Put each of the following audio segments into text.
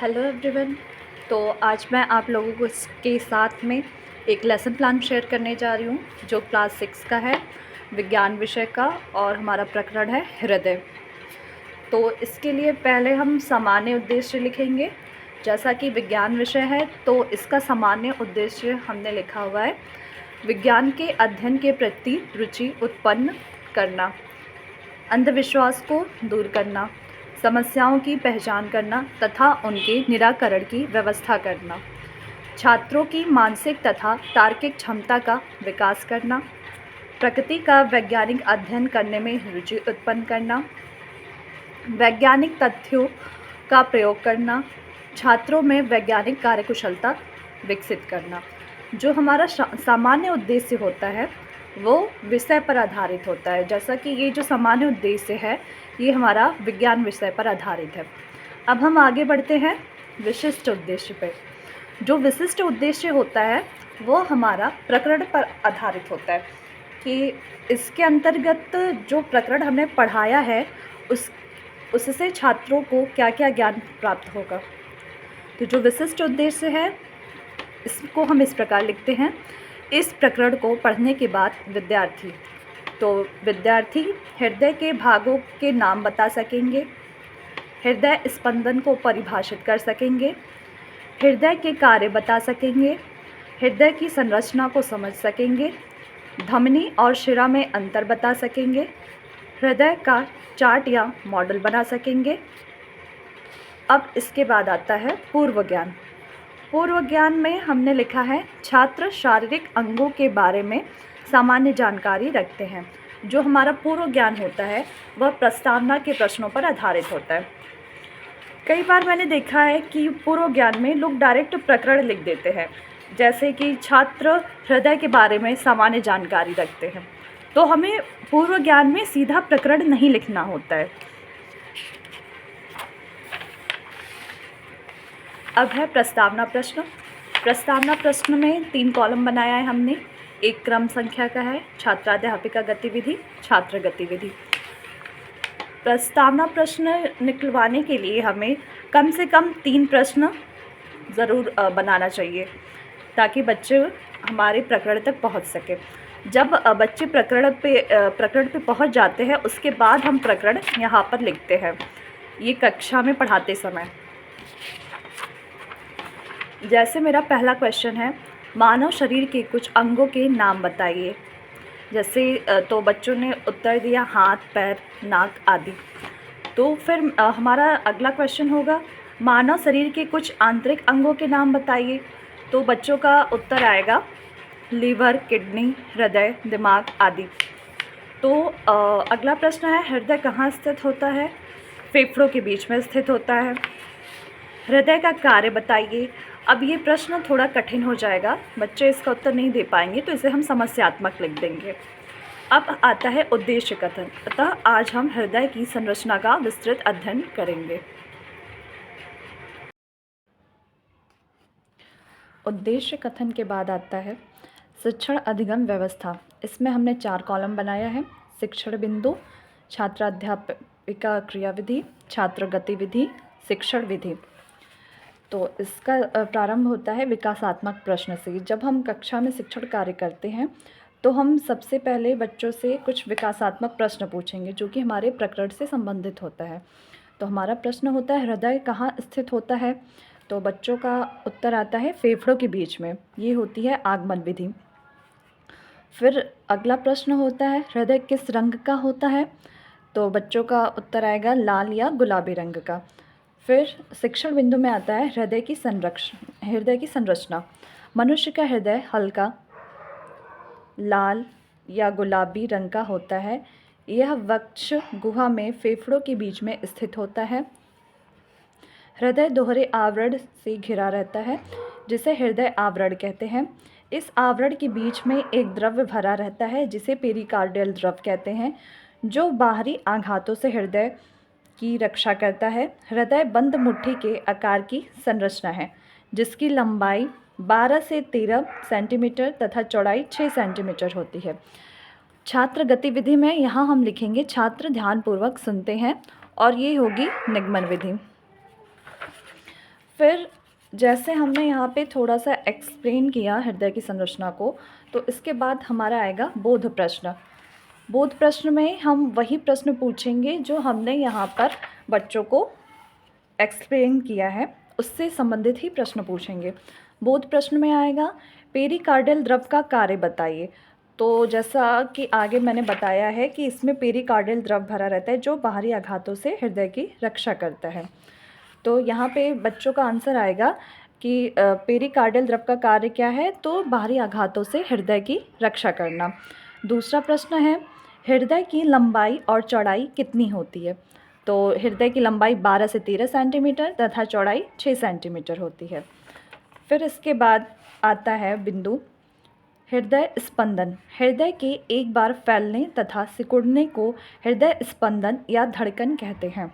Hello everyone. तो आज मैं आप लोगों को के साथ में एक लेसन प्लान शेयर करने जा रही हूँ जो क्लास 6 का है, विज्ञान विषय का, और हमारा प्रकरण है हृदय। तो इसके लिए पहले हम सामान्य उद्देश्य लिखेंगे। जैसा कि विज्ञान विषय है तो इसका सामान्य उद्देश्य हमने लिखा हुआ है विज्ञान के अध्ययन के प्रति रुचि उत्पन्न करना, अंधविश्वास को दूर करना, समस्याओं की पहचान करना तथा उनके निराकरण की व्यवस्था करना, छात्रों की मानसिक तथा तार्किक क्षमता का विकास करना, प्रकृति का वैज्ञानिक अध्ययन करने में रुचि उत्पन्न करना, वैज्ञानिक तथ्यों का प्रयोग करना, छात्रों में वैज्ञानिक कार्यकुशलता विकसित करना। जो हमारा सामान्य उद्देश्य होता है वो विषय पर आधारित होता है। जैसा कि ये जो सामान्य उद्देश्य है ये हमारा विज्ञान विषय पर आधारित है। अब हम आगे बढ़ते हैं विशिष्ट उद्देश्य पर। जो विशिष्ट उद्देश्य होता है वो हमारा प्रकरण पर आधारित होता है कि इसके अंतर्गत जो प्रकरण हमने पढ़ाया है उससे छात्रों को क्या क्या ज्ञान प्राप्त होगा। तो जो विशिष्ट उद्देश्य है इसको हम इस प्रकार लिखते हैं। इस प्रकरण को पढ़ने के बाद विद्यार्थी हृदय के भागों के नाम बता सकेंगे, हृदय स्पंदन को परिभाषित कर सकेंगे, हृदय के कार्य बता सकेंगे, हृदय की संरचना को समझ सकेंगे, धमनी और शिरा में अंतर बता सकेंगे, हृदय का चार्ट या मॉडल बना सकेंगे। अब इसके बाद आता है पूर्व ज्ञान। पूर्व ज्ञान में हमने लिखा है छात्र शारीरिक अंगों के बारे में सामान्य जानकारी रखते हैं। जो हमारा पूर्व ज्ञान होता है वह प्रस्तावना के प्रश्नों पर आधारित होता है। कई बार मैंने देखा है कि पूर्व ज्ञान में लोग डायरेक्ट प्रकरण लिख देते हैं, जैसे कि छात्र हृदय के बारे में सामान्य जानकारी रखते हैं। तो हमें पूर्व ज्ञान में सीधा प्रकरण नहीं लिखना होता है। अब है प्रस्तावना प्रश्न। प्रस्तावना प्रश्न में 3 कॉलम बनाया है हमने। एक क्रम संख्या का है, छात्राध्यापिका गतिविधि, छात्र गतिविधि। प्रस्तावना प्रश्न निकलवाने के लिए हमें कम से कम 3 प्रश्न ज़रूर बनाना चाहिए ताकि बच्चे हमारे प्रकरण तक पहुंच सके। जब बच्चे प्रकरण पे पहुंच जाते हैं उसके बाद हम प्रकरण यहाँ पर लिखते हैं, ये कक्षा में पढ़ाते समय। जैसे मेरा पहला क्वेश्चन है, मानव शरीर के कुछ अंगों के नाम बताइए। जैसे तो बच्चों ने उत्तर दिया हाथ, पैर, नाक आदि। तो फिर हमारा अगला क्वेश्चन होगा मानव शरीर के कुछ आंतरिक अंगों के नाम बताइए। तो बच्चों का उत्तर आएगा लीवर, किडनी, हृदय, दिमाग आदि। तो अगला प्रश्न है हृदय कहाँ स्थित होता है? फेफड़ों के बीच में स्थित होता है। हृदय का कार्य बताइए। अब ये प्रश्न थोड़ा कठिन हो जाएगा, बच्चे इसका उत्तर नहीं दे पाएंगे, तो इसे हम समस्यात्मक लिख देंगे। अब आता है उद्देश्य कथन। अतः आज हम हृदय की संरचना का विस्तृत अध्ययन करेंगे। उद्देश्य कथन के बाद आता है शिक्षण अधिगम व्यवस्था। इसमें हमने 4 कॉलम बनाया है। शिक्षण बिंदु, छात्राध्यापिका क्रियाविधि, छात्र गतिविधि, शिक्षण विधि। तो इसका प्रारंभ होता है विकासात्मक प्रश्न से। जब हम कक्षा में शिक्षण कार्य करते हैं तो हम सबसे पहले बच्चों से कुछ विकासात्मक प्रश्न पूछेंगे जो कि हमारे प्रकरण से संबंधित होता है। तो हमारा प्रश्न होता है हृदय कहाँ स्थित होता है? तो बच्चों का उत्तर आता है फेफड़ों के बीच में, ये होती है आगमन विधि। फिर अगला प्रश्न होता है हृदय किस रंग का होता है? तो बच्चों का उत्तर आएगा लाल या गुलाबी रंग का। फिर शिक्षण बिंदु में आता है हृदय की संरचना। मनुष्य का हृदय हल्का लाल या गुलाबी रंग का होता है। यह वक्ष गुहा में फेफड़ों के बीच में स्थित होता है। हृदय दोहरे आवरण से घिरा रहता है जिसे हृदय आवरण कहते हैं। इस आवरण के बीच में एक द्रव्य भरा रहता है जिसे पेरिकार्डियल द्रव कहते हैं, जो बाहरी आघातों से हृदय की रक्षा करता है। हृदय बंद मुट्ठी के आकार की संरचना है जिसकी लंबाई 12 से 13 सेंटीमीटर तथा चौड़ाई 6 सेंटीमीटर होती है। छात्र गतिविधि में यहाँ हम लिखेंगे छात्र ध्यानपूर्वक सुनते हैं और ये होगी निगमन विधि। फिर जैसे हमने यहाँ पे थोड़ा सा एक्सप्लेन किया हृदय की संरचना को, तो इसके बाद हमारा आएगा बोध प्रश्न। बोध प्रश्न में हम वही प्रश्न पूछेंगे जो हमने यहाँ पर बच्चों को एक्सप्लेन किया है, उससे संबंधित ही प्रश्न पूछेंगे। बोध प्रश्न में आएगा पेरिकार्डियल द्रव का कार्य बताइए। तो जैसा कि आगे मैंने बताया है कि इसमें पेरिकार्डियल द्रव भरा रहता है जो बाहरी आघातों से हृदय की रक्षा करता है। तो यहाँ पे बच्चों का आंसर आएगा कि पेरिकार्डियल द्रव का कार्य क्या है, तो बाहरी आघातों से हृदय की रक्षा करना। दूसरा प्रश्न है हृदय की लंबाई और चौड़ाई कितनी होती है। तो हृदय की लंबाई 12 से 13 सेंटीमीटर तथा चौड़ाई 6 सेंटीमीटर होती है। फिर इसके बाद आता है बिंदु हृदय स्पंदन। हृदय के एक बार फैलने तथा सिकुड़ने को हृदय स्पंदन या धड़कन कहते हैं।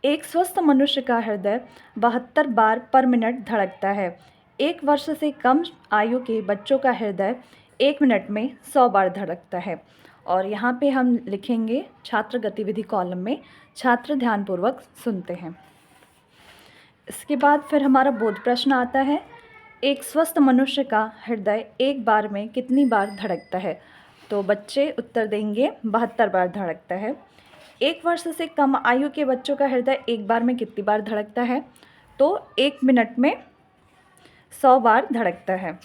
एक स्वस्थ मनुष्य का हृदय 72 बार पर मिनट धड़कता है। 1 वर्ष से कम आयु के बच्चों का हृदय 1 मिनट में 100 बार धड़कता है। और यहाँ पे हम लिखेंगे छात्र गतिविधि कॉलम में छात्र ध्यानपूर्वक सुनते हैं। इसके बाद फिर हमारा बोध प्रश्न आता है एक स्वस्थ मनुष्य का हृदय एक बार में कितनी बार धड़कता है। तो बच्चे उत्तर देंगे 72 बार धड़कता है। 1 वर्ष से कम आयु के बच्चों का हृदय एक बार में कितनी बार धड़कता है, तो 1 मिनट में 100 बार धड़कता है।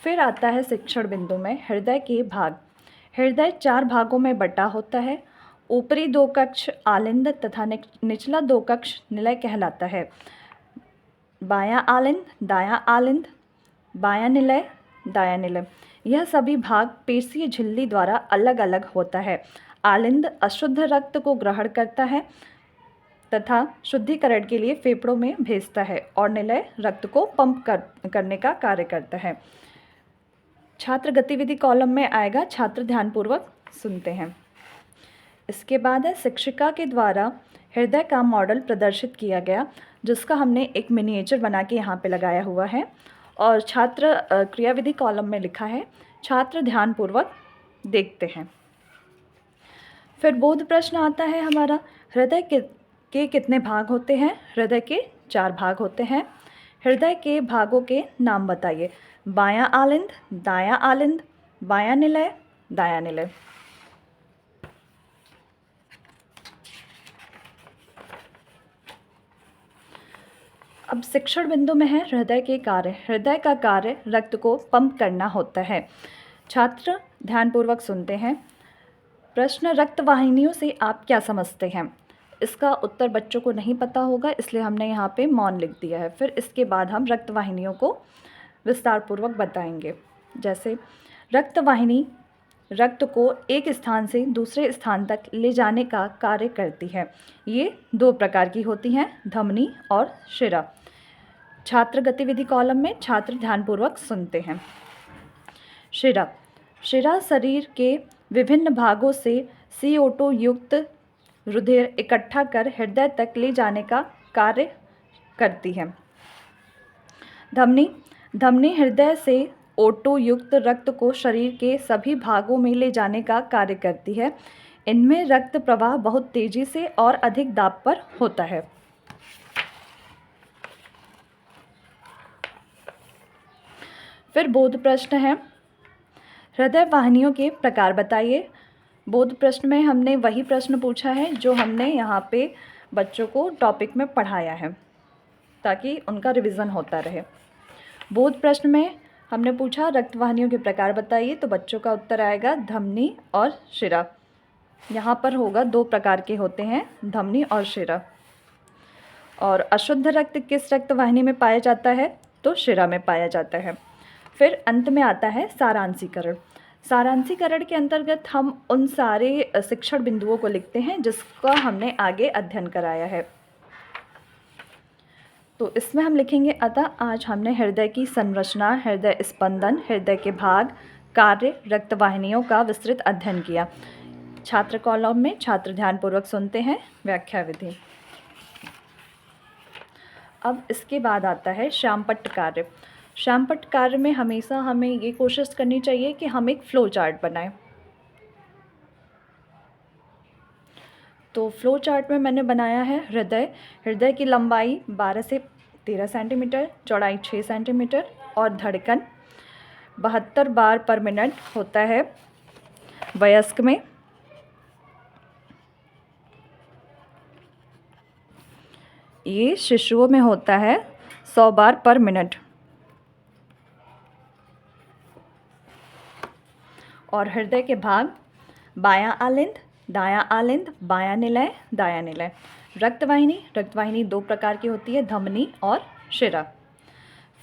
फिर आता है शिक्षण बिंदु में हृदय के भाग। हृदय 4 भागों में बटा होता है। ऊपरी 2 कक्ष आलिंद तथा निचला 2 कक्ष निलय कहलाता है। बायां आलिंद, दायां आलिंद, बायां निलय, दायां निलय, यह सभी भाग पेशीय झिल्ली द्वारा अलग अलग होता है। आलिंद अशुद्ध रक्त को ग्रहण करता है तथा शुद्धिकरण के लिए फेफड़ों में भेजता है और निलय रक्त को पंप करने का कार्य करता है। छात्र गतिविधि कॉलम में आएगा छात्र ध्यानपूर्वक सुनते हैं। इसके बाद है शिक्षिका के द्वारा हृदय का मॉडल प्रदर्शित किया गया, जिसका हमने एक मिनिएचर बना के यहाँ पे लगाया हुआ है। और छात्र क्रियाविधि कॉलम में लिखा है छात्र ध्यानपूर्वक देखते हैं। फिर बोध प्रश्न आता है हमारा हृदय के कितने भाग होते हैं। हृदय के 4 भाग होते हैं। हृदय के भागों के नाम बताइए। बायां आलिंद, दायां आलिंद, बायां निलय, दायां निलय। अब शिक्षण बिंदु में है हृदय के कार्य। हृदय का कार्य रक्त को पंप करना होता है। छात्र ध्यानपूर्वक सुनते हैं। प्रश्न रक्त वाहिनियों से आप क्या समझते हैं। इसका उत्तर बच्चों को नहीं पता होगा, इसलिए हमने यहाँ पे मौन लिख दिया है। फिर इसके बाद हम रक्त वाहिनियों को विस्तार पूर्वक बताएंगे। जैसे रक्त वाहिनी रक्त को एक स्थान से दूसरे स्थान तक ले जाने का कार्य करती है। ये 2 प्रकार की होती हैं, धमनी और शिरा। छात्र गतिविधि कॉलम में छात्र ध्यानपूर्वक सुनते हैं। शिरा। शिरा शरीर के विभिन्न भागों से CO2 युक्त रुधिर इकट्ठा कर हृदय तक ले जाने का कार्य करती है। धमनी। धमनी हृदय से O2 युक्त रक्त को शरीर के सभी भागों में ले जाने का कार्य करती है। इनमें रक्त प्रवाह बहुत तेजी से और अधिक दाब पर होता है। फिर बोध प्रश्न है हृदय वाहिनियों के प्रकार बताइए। बोध प्रश्न में हमने वही प्रश्न पूछा है जो हमने यहाँ पे बच्चों को टॉपिक में पढ़ाया है, ताकि उनका रिवीजन होता रहे। बोध प्रश्न में हमने पूछा रक्त वाहिनियों के प्रकार बताइए, तो बच्चों का उत्तर आएगा धमनी और शिरा। यहाँ पर होगा 2 प्रकार के होते हैं, धमनी और शिरा। और अशुद्ध रक्त किस रक्त वाहिनी में पाया जाता है, तो शिरा में पाया जाता है। फिर अंत में आता है सारांशीकरण। सारांशीकरण के अंतर्गत हम उन सारे शिक्षण बिंदुओं को लिखते हैं जिसका हमने आगे अध्ययन कराया है। तो इसमें हम लिखेंगे अतः आज हमने हृदय की संरचना, हृदय स्पंदन, हृदय के भाग, कार्य, रक्त वाहिनियों का विस्तृत अध्ययन किया। छात्र कॉलम में छात्र ध्यानपूर्वक सुनते हैं। व्याख्या विधि। अब इसके बाद आता है श्यामपट्ट कार्य। श्यामपट्ट कार्य में हमेशा हमें ये कोशिश करनी चाहिए कि हम एक फ्लो चार्ट बनाएं। तो फ्लो चार्ट में मैंने बनाया है हृदय। हृदय की लंबाई 12 से 13 सेंटीमीटर, चौड़ाई 6 सेंटीमीटर और धड़कन 72 बार पर मिनट होता है वयस्क में। ये शिशुओं में होता है 100 बार पर मिनट। और हृदय के भाग बायां आलिंद, दायां आलिंद, बायां निलय, दायां निलय। रक्तवाहिनी 2 प्रकार की होती है, धमनी और शिरा।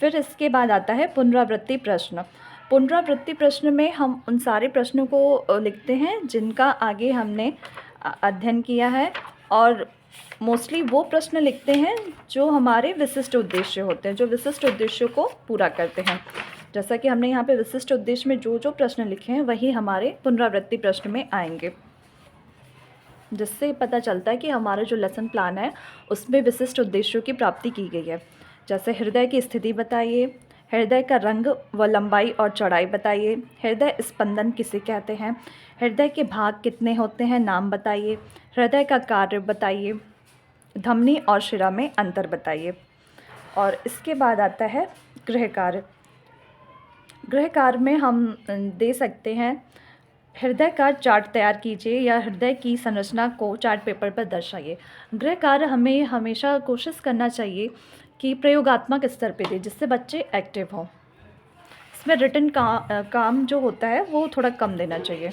फिर इसके बाद आता है पुनरावृत्ति प्रश्न। पुनरावृत्ति प्रश्न में हम उन सारे प्रश्नों को लिखते हैं जिनका आगे हमने अध्ययन किया है, और मोस्टली वो प्रश्न लिखते हैं जो हमारे विशिष्ट उद्देश्य होते हैं, जो विशिष्ट उद्देश्यों को पूरा करते हैं। जैसा कि हमने यहाँ पे विशिष्ट उद्देश्य में जो जो प्रश्न लिखे हैं वही हमारे पुनरावृत्ति प्रश्न में आएंगे, जिससे पता चलता है कि हमारा जो लेसन प्लान है उसमें विशिष्ट उद्देश्यों की प्राप्ति की गई है। जैसे हृदय की स्थिति बताइए, हृदय का रंग व लंबाई और चौड़ाई बताइए, हृदय स्पंदन किसे कहते हैं, हृदय के भाग कितने होते हैं, नाम बताइए, हृदय का कार्य बताइए, धमनी और शिरा में अंतर बताइए। और इसके बाद आता है गृह कार्य। गृह कार्य में हम दे सकते हैं हृदय का चार्ट तैयार कीजिए या हृदय की संरचना को चार्ट पेपर पर दर्शाइए। गृह कार्य हमें हमेशा कोशिश करना चाहिए कि प्रयोगात्मक स्तर पे दे, जिससे बच्चे एक्टिव हों। इसमें रिटन काम जो होता है वो थोड़ा कम देना चाहिए।